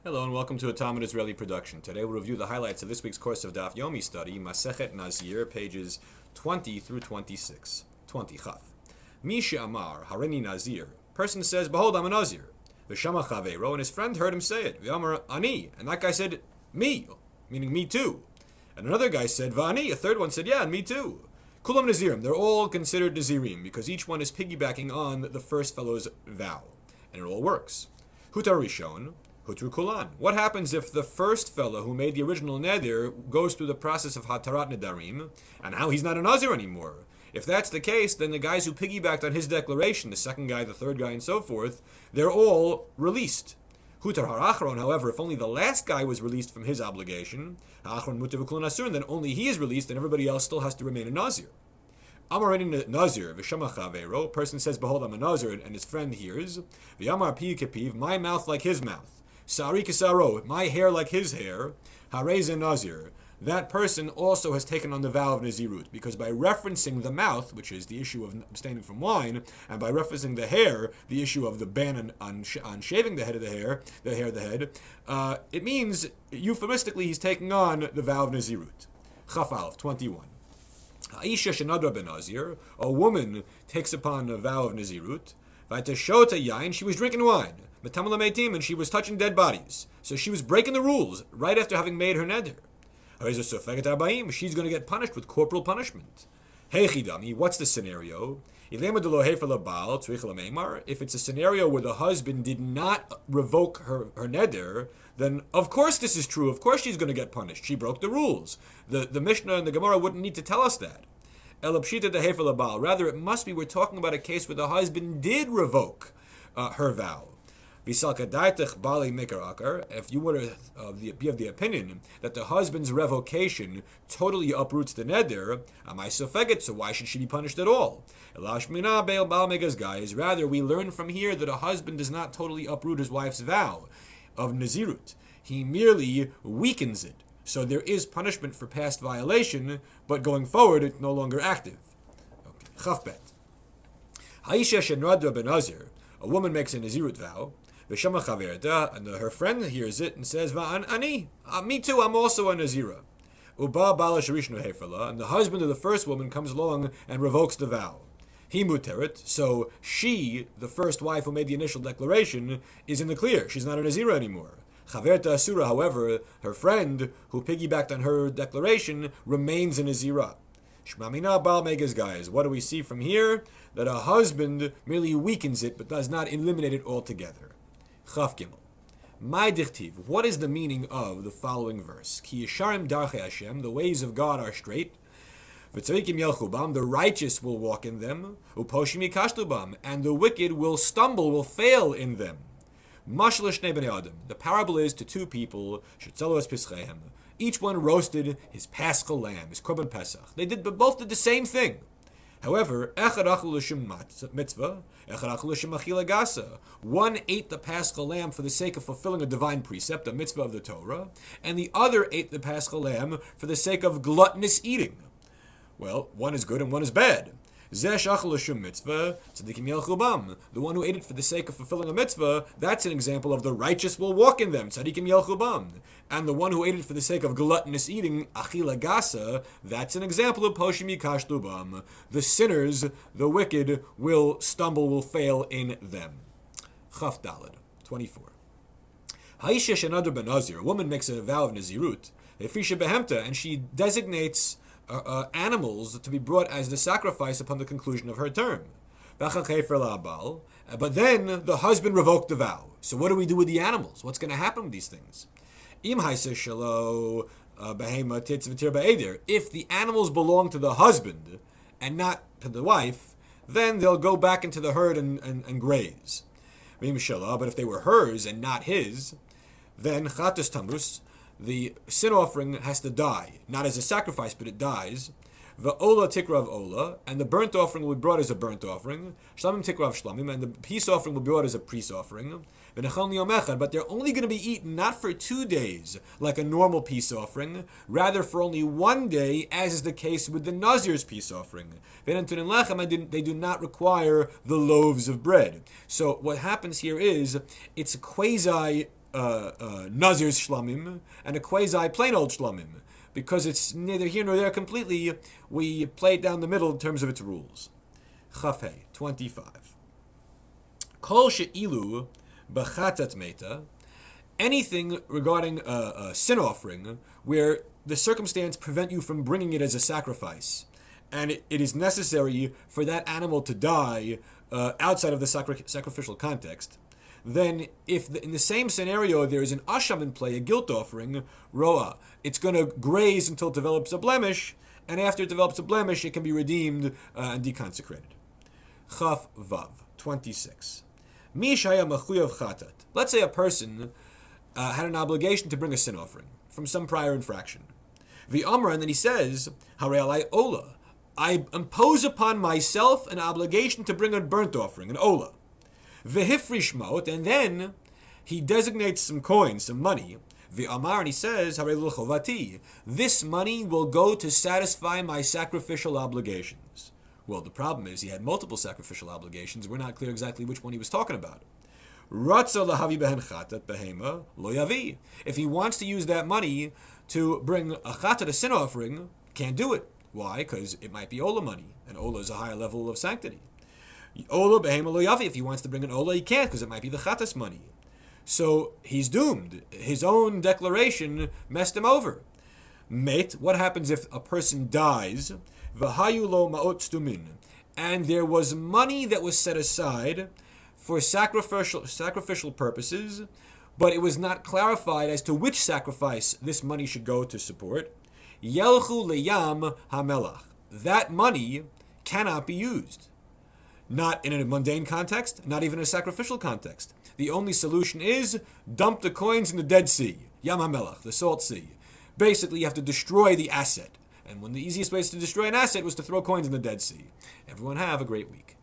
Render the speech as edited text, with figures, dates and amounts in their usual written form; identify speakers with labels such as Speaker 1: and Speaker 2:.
Speaker 1: Hello and welcome to a Talmud Israeli production. Today we'll review the highlights of this week's course of Daf Yomi study, Masechet Nazir, pages 20 through 26. 20 Chaf. Misha Amar, Harini Nazir. Person says, behold, I'm a Nazir. V'shama Chaveiro, and his friend heard him say it. V'amar Ani, and that guy said, me, meaning me too. And another guy said, V'ani, a third one said, yeah, and me too. Kulam Nazirim, they're all considered Nazirim, because each one is piggybacking on the first fellow's vow. And it all works. Hutar Rishon, Hutru Kulan. What happens if the first fellow who made the original neder goes through the process of Hatarat Nedarim, and now he's not a Nazir anymore? If that's the case, then the guys who piggybacked on his declaration, the second guy, the third guy, and so forth, they're all released. Hutar Harachron, however, if only the last guy was released from his obligation, Ha'achron Mutar V'Kulan Asur, then only he is released, and everybody else still has to remain a Nazir. Amarin Nazir, V'shama Chaveiro, person says, behold, I'm a Nazir, and his friend hears, V'yamar Pi Kepiv, my mouth like his mouth. Sari Kisaro, my hair like his hair, Hareza Nazir. That person also has taken on the vow of Nazirut, because by referencing the mouth, which is the issue of abstaining from wine, and by referencing the hair, the issue of the ban on shaving the head of the hair, it means, euphemistically, he's taking on the vow of Nazirut. Chaf Aleph, 21. Ha'isha shenadra ben Nazir, a woman takes upon the vow of Nazirut, V'atashota yain, she was drinking wine. And she was touching dead bodies. So she was breaking the rules right after having made her neder. She's going to get punished with corporal punishment. What's the scenario? If it's a scenario where the husband did not revoke her neder, then of course this is true. Of course she's going to get punished. She broke the rules. The Mishnah and the Gemara wouldn't need to tell us that. Rather, it must be we're talking about a case where the husband did revoke her vow. If you were be of the opinion that the husband's revocation totally uproots the neder, so why should she be punished at all? Rather, we learn from here that a husband does not totally uproot his wife's vow of nazirut. He merely weakens it. So there is punishment for past violation, but going forward, it's no longer active. Okay. Chafbet. Haisha shenradra ben Nazir. A woman makes a nazirut vow. V'shama chaverta, and her friend hears it and says, "Va'an ani, me too. I'm also a nazira." Uba bala sharishnu hefala, and the husband of the first woman comes along and revokes the vow. He muteret, so she, the first wife who made the initial declaration, is in the clear. She's not a nazira anymore. Chaverta asura, however, her friend who piggybacked on her declaration remains a nazira. Shmamina bal megas guys. What do we see from here? That a husband merely weakens it, but does not eliminate it altogether. Chaf Gimel. My dichtiv. What is the meaning of the following verse? Ki yesharim darchei Hashem. The ways of God are straight. V'tzadikim yelchu bam. The righteous will walk in them. Uposhim yikashtu bam. And the wicked will stumble, will fail in them. Mashal shnei bnei adam. The parable is to two people. Shetzelu es pischeihem. Each one roasted his paschal lamb, his korban pesach. Both did the same thing. However, echad achal l'shem mitzvah, echad achal l'shem achila gasa. One ate the paschal lamb for the sake of fulfilling a divine precept, a mitzvah of the Torah, and the other ate the paschal lamb for the sake of gluttonous eating. Well, one is good and one is bad. Zeh shachal l'shem mitzvah, tzadikim yelchu bam. The one who ate it for the sake of fulfilling a mitzvah, that's an example of the righteous will walk in them, tzadikim yelchu bam. And the one who ate it for the sake of gluttonous eating, achila gasa, that's an example of poshim yikashtu bam. The sinners, the wicked, will stumble, will fail in them. Chaf Daled, 24. Haisha shenadr ben Nazir, a woman makes a vow of nazirut, efisha behemta, and she designates animals to be brought as the sacrifice upon the conclusion of her term. But then the husband revoked the vow. So what do we do with the animals? What's going to happen with these things? If the animals belong to the husband and not to the wife, then they'll go back into the herd and graze. But if they were hers and not his, then chatus tamus, the sin offering has to die, not as a sacrifice, but it dies. V'ola tikrav ola, and the burnt offering will be brought as a burnt offering. Shlamim tikrav shlamim, and the peace offering will be brought as a peace offering. But they're only going to be eaten not for 2 days, like a normal peace offering, rather for only 1 day, as is the case with the Nazir's peace offering. They do not require the loaves of bread. So what happens here is, it's a quasi Nazir's shlamim and a quasi plain old shlamim. Because it's neither here nor there completely, we play it down the middle in terms of its rules. Chafei 25. Kol she'ilu b'chatat meta. Anything regarding a sin offering where the circumstance prevent you from bringing it as a sacrifice, and it is necessary for that animal to die outside of the sacrificial context, then if in the same scenario there is an asham in play, a guilt offering, roa, it's going to graze until it develops a blemish, and after it develops a blemish, it can be redeemed and deconsecrated. Chaf Vav 26. Mishaya machuyav chatat. Let's say a person had an obligation to bring a sin offering from some prior infraction. V'amra, and then he says, Harei alai ola. I impose upon myself an obligation to bring a burnt offering, an ola. V'hifrishmot, and then he designates some coins, some money. V'amar, and he says, Harei l'chovati. This money will go to satisfy my sacrificial obligations. Well, the problem is he had multiple sacrificial obligations. We're not clear exactly which one he was talking about. Ratza lahavi behen chatat behema lo yavi. If he wants to use that money to bring a chatat, a sin offering, can't do it. Why? Because it might be ola money, and ola is a higher level of sanctity. Ola behema lo yavi. If he wants to bring an ola, he can't, because it might be the chatas money. So he's doomed. His own declaration messed him over. Mate, what happens if a person dies? V'hayu lo ma'ot stumin, and there was money that was set aside for sacrificial purposes, but it was not clarified as to which sacrifice this money should go to support. Yelchu leyam hamelach. That money cannot be used. Not in a mundane context, not even in a sacrificial context. The only solution is dump the coins in the Dead Sea, Yam HaMelach, the Salt Sea. Basically, you have to destroy the asset. And one of the easiest ways to destroy an asset was to throw coins in the Dead Sea. Everyone have a great week.